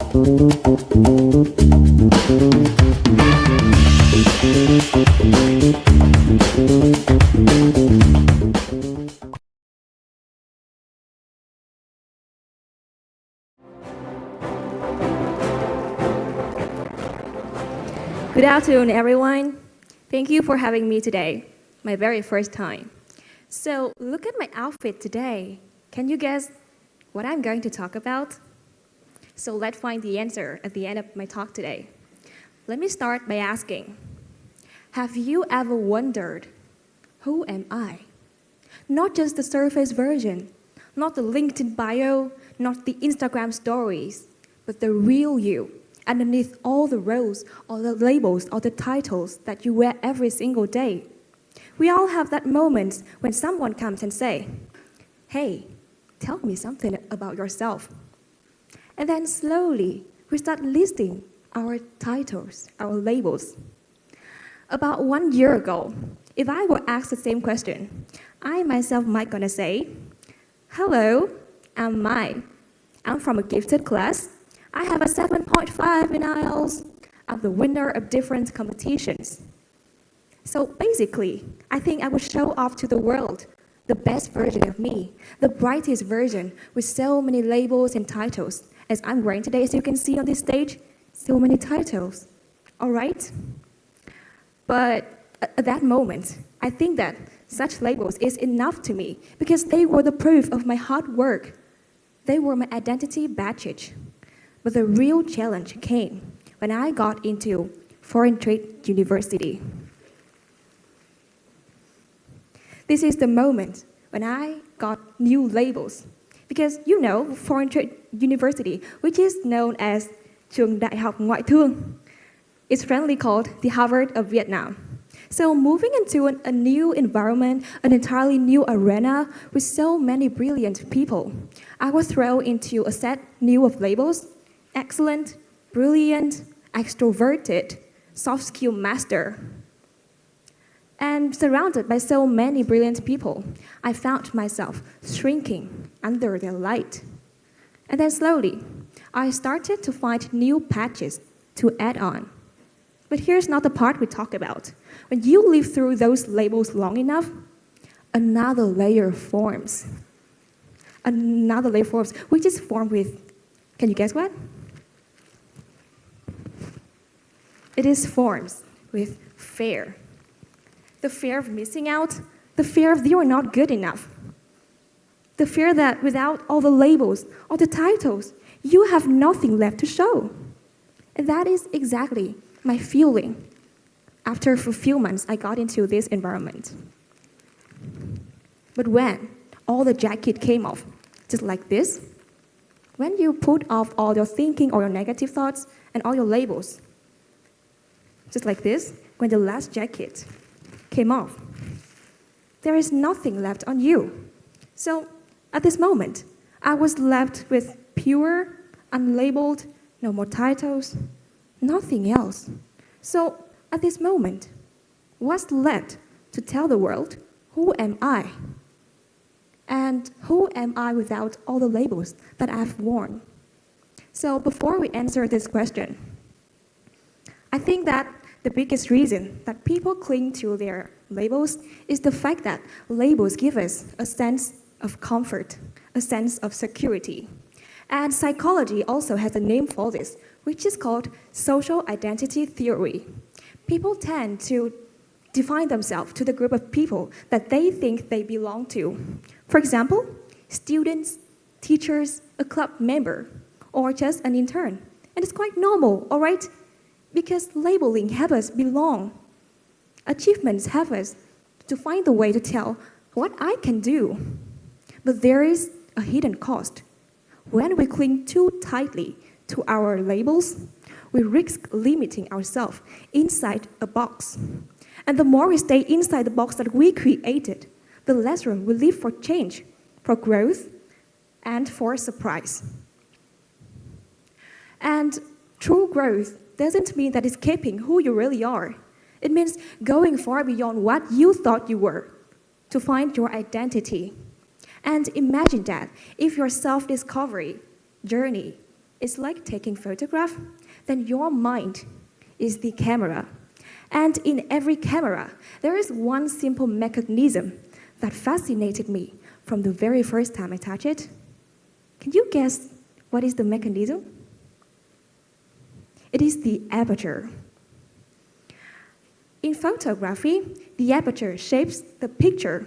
Good afternoon, everyone. Thank you for having me today, my very first time. So look at my outfit today. Can you guess what I'm going to talk about? So let's find the answer at the end of my talk today. Let me start by asking, have you ever wondered, who am I? Not just the surface version, not the LinkedIn bio, not the Instagram stories, but the real you, underneath all the roles, or the labels, or the titles that you wear every single day. We all have that moment when someone comes and say, hey, tell me something about yourself. And then slowly, we start listing our titles, our labels. About 1 year ago, if I were asked the same question, I myself might gonna say, hello, I'm Mai. I'm from a gifted class. I have a 7.5 in IELTS. I'm the winner of different competitions. So basically, I think I would show off to the world the best version of me, the brightest version with so many labels and titles. As I'm wearing today, as you can see on this stage, so many titles, all right? But at that moment, I think that such labels is enough to me because they were the proof of my hard work. They were my identity badge. But the real challenge came when I got into foreign trade university. This is the moment when I got new labels. Because you know, foreign trade university, which is known as Trường Đại học Ngoại thương, it's friendly called the Harvard of Vietnam. So moving into a new environment, an entirely new arena with so many brilliant people, I was thrown into a set new of labels: excellent, brilliant, extroverted, soft skill master. And surrounded by so many brilliant people, I found myself shrinking under their light. And then slowly, I started to find new patches to add on. But here's not the part we talk about. When you live through those labels long enough, another layer forms. Another layer forms, which is formed with, can you guess what? It is forms with fear. The fear of missing out, the fear of you are not good enough. The fear that without all the labels, all the titles, you have nothing left to show. And that is exactly my feeling after a few months I got into this environment. But when all the jacket came off, just like this, when you put off all your thinking or your negative thoughts and all your labels, just like this, when the last jacket came off, there is nothing left on you. So at this moment, I was left with pure, unlabeled, no more titles, nothing else. So at this moment, what's left to tell the world, who am I? And who am I without all the labels that I've worn? So before we answer this question, I think that the biggest reason that people cling to their labels is the fact that labels give us a sense of comfort, a sense of security. And psychology also has a name for this, which is called social identity theory. People tend to define themselves to the group of people that they think they belong to. For example, students, teachers, a club member, or just an intern. And it's quite normal, all right? Because labeling helps us belong. Achievements help us to find the way to tell what I can do. But there is a hidden cost. When we cling too tightly to our labels, we risk limiting ourselves inside a box. And the more we stay inside the box that we created, the less room we leave for change, for growth, and for surprise. And true growth doesn't mean that escaping who you really are. It means going far beyond what you thought you were to find your identity. And imagine that if your self-discovery journey is like taking photograph, then your mind is the camera. And in every camera, there is one simple mechanism that fascinated me from the very first time I touched it. Can you guess what is the mechanism? It is the aperture. In photography, the aperture shapes the picture.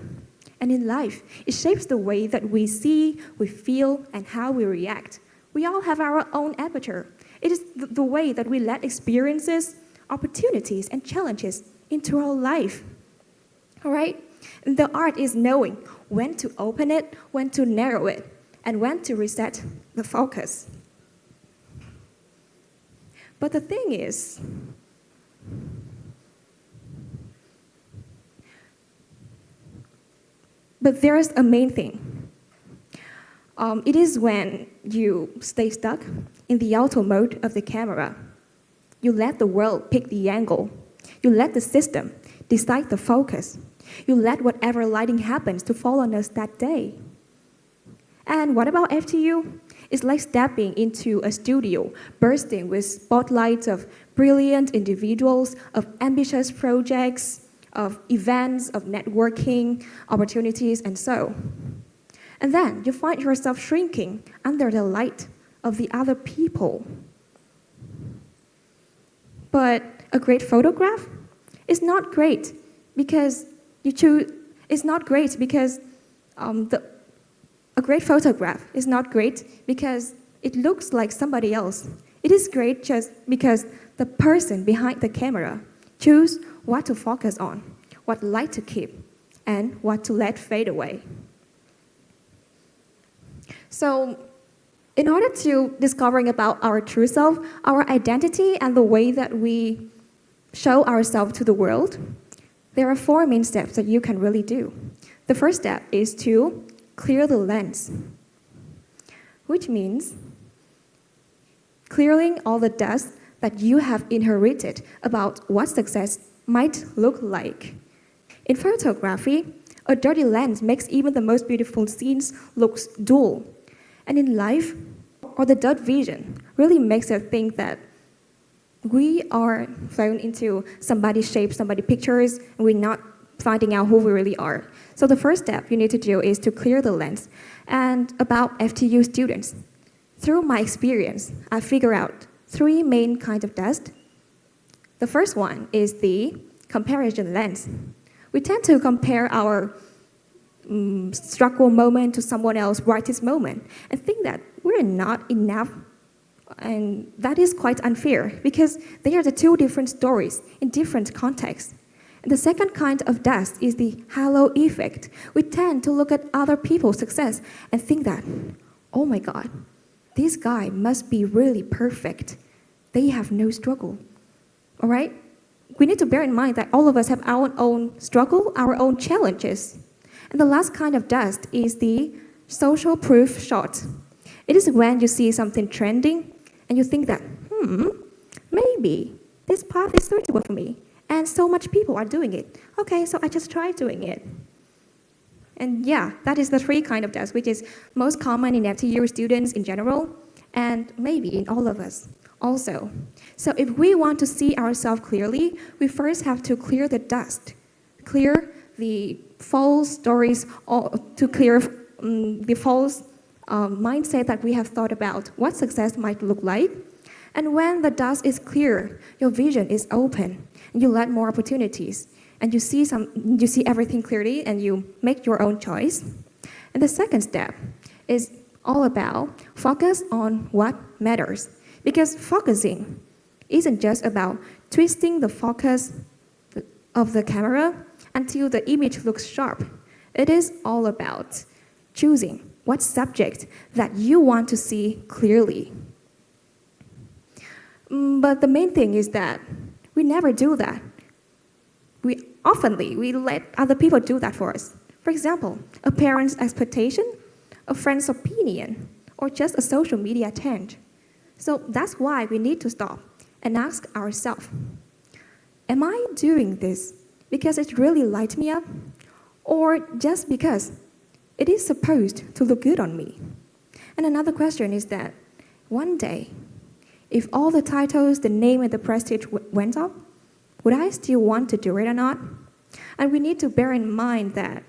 And in life, it shapes the way that we see, we feel, and how we react. We all have our own aperture. It is the way that we let experiences, opportunities, and challenges into our life. All right? And the art is knowing when to open it, when to narrow it, and when to reset the focus. But the thing is, but there is a main thing. It is when you stay stuck in the auto mode of the camera. You let the world pick the angle. You let the system decide the focus. You let whatever lighting happens to fall on us that day. And what about FTU? It's like stepping into a studio, bursting with spotlights of brilliant individuals, of ambitious projects, of events, of networking, opportunities, and so. And then you find yourself shrinking under the light of the other people. But a great photograph is not great because you choose. It's not great because a great photograph is not great because it looks like somebody else. It is great just because the person behind the camera choose what to focus on, what light to keep, and what to let fade away. So, in order to discovering about our true self, our identity, and the way that we show ourselves to the world, there are 4 main steps that you can really do. The first step is to clear the lens, which means clearing all the dust that you have inherited about what success might look like. In photography, a dirty lens makes even the most beautiful scenes look dull. And in life, or the dirt vision really makes us think that we are thrown into somebody's shape, somebody's pictures, and we're not finding out who we really are. So the first step you need to do is to clear the lens. And about FTU students, through my experience, I figured out 3 main kinds of dust. The first one is the comparison lens. We tend to compare our struggle moment to someone else's brightest moment and think that we're not enough. And that is quite unfair because they are the 2 different stories in different contexts. And the second kind of dust is the halo effect. We tend to look at other people's success and think that, oh my God, this guy must be really perfect. They have no struggle. All right? We need to bear in mind that all of us have our own struggle, our own challenges. And the last kind of dust is the social proof shot. It is when you see something trending and you think that, maybe this path is suitable for me. And so much people are doing it. Okay, so I just try doing it. And yeah, that is the 3 kind of dust, which is most common in FTU students in general, and maybe in all of us also. So if we want to see ourselves clearly, we first have to clear the dust, clear the false stories, or to clear the false mindset that we have thought about what success might look like. And when the dust is clear, your vision is open, and you let more opportunities, and you see everything clearly, and you make your own choice. And the second step is all about focus on what matters, because focusing isn't just about twisting the focus of the camera until the image looks sharp. It is all about choosing what subject that you want to see clearly. But the main thing is that we never do that. We let other people do that for us. For example, a parent's expectation, a friend's opinion, or just a social media trend. So that's why we need to stop and ask ourselves, am I doing this because it really lights me up? Or just because it is supposed to look good on me? And another question is that, one day, if all the titles, the name, and the prestige went up, would I still want to do it or not? And we need to bear in mind that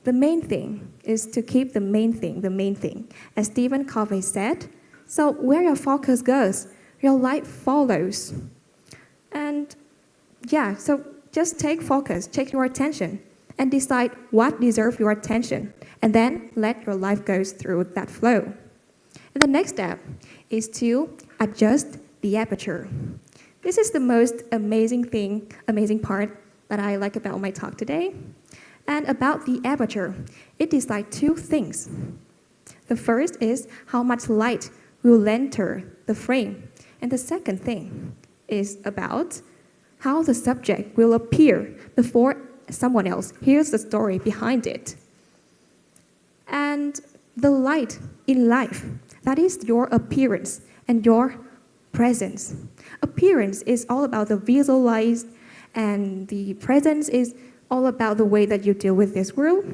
the main thing is to keep the main thing. As Stephen Covey said, so where your focus goes, your life follows. And yeah, so just take focus, take your attention, and decide what deserves your attention, and then let your life go through that flow. And the next step is to adjust the aperture. This is the most amazing part that I like about my talk today. And about the aperture, it decides two things. The first is how much light will enter the frame. And the second thing is about how the subject will appear before someone else hears the story behind it. And the light in life, that is your appearance and your presence. Appearance is all about the visualized, and the presence is all about the way that you deal with this world.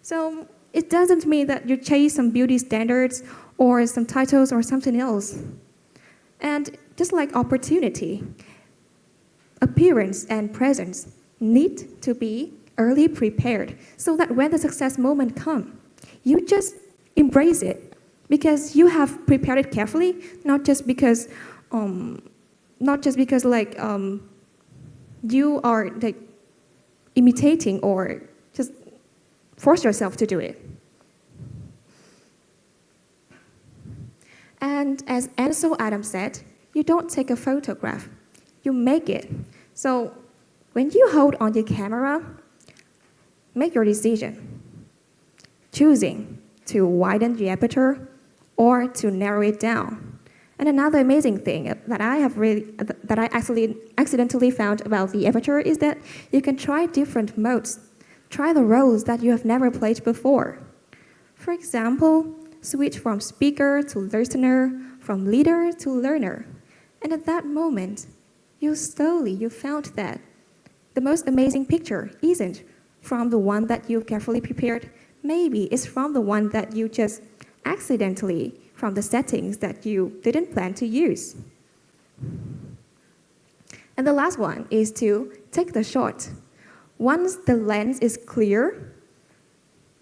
So it doesn't mean that you chase some beauty standards or some titles or something else. And just like opportunity, appearance and presence need to be early prepared so that when the success moment comes, you just embrace it because you have prepared it carefully, not just because you are like imitating or just force yourself to do it. And as Ansel Adams said, you don't take a photograph, you make it. So when you hold on your camera, make your decision, choosing to widen the aperture or to narrow it down. And another amazing thing that I actually accidentally found about the aperture is that you can try different modes, try the roles that you have never played before. For example, switch from speaker to listener, from leader to learner. And at that moment, you found that the most amazing picture isn't from the one that you carefully prepared. Maybe it's from the one that you just accidentally, from the settings that you didn't plan to use. And the last one is to take the shot. Once the lens is clear,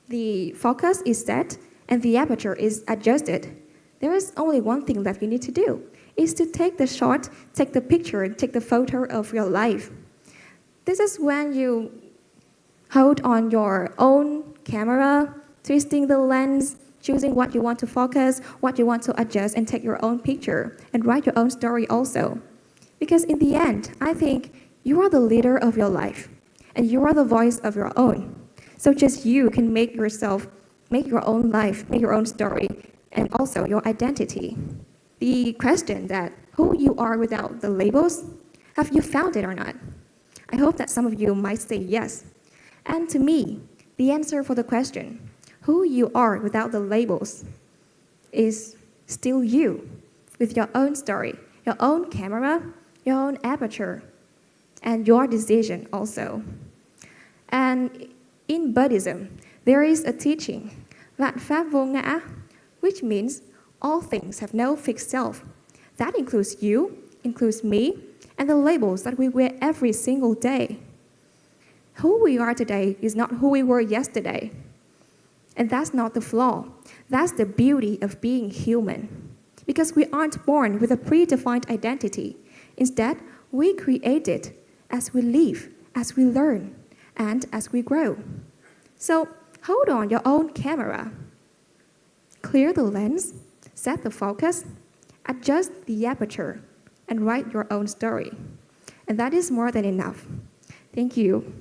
the focus is set, and the aperture is adjusted, there is only one thing that you need to do, is to take the shot, take the picture, take the photo of your life. This is when you hold on your own camera, twisting the lens, choosing what you want to focus, what you want to adjust, and take your own picture, and write your own story also. Because in the end, I think you are the leader of your life, and you are the voice of your own. So just you can make your own life, make your own story, and also your identity. The question that who you are without the labels, have you found it or not? I hope that some of you might say yes. And to me, the answer for the question, who you are without the labels, is still you, with your own story, your own camera, your own aperture, and your decision also. And in Buddhism, there is a teaching, vạn pháp vô ngã, which means all things have no fixed self. That includes you, includes me, and the labels that we wear every single day. Who we are today is not who we were yesterday. And that's not the flaw. That's the beauty of being human. Because we aren't born with a predefined identity. Instead, we create it as we live, as we learn, and as we grow. So hold on your own camera. Clear the lens, set the focus, adjust the aperture, and write your own story. And that is more than enough. Thank you.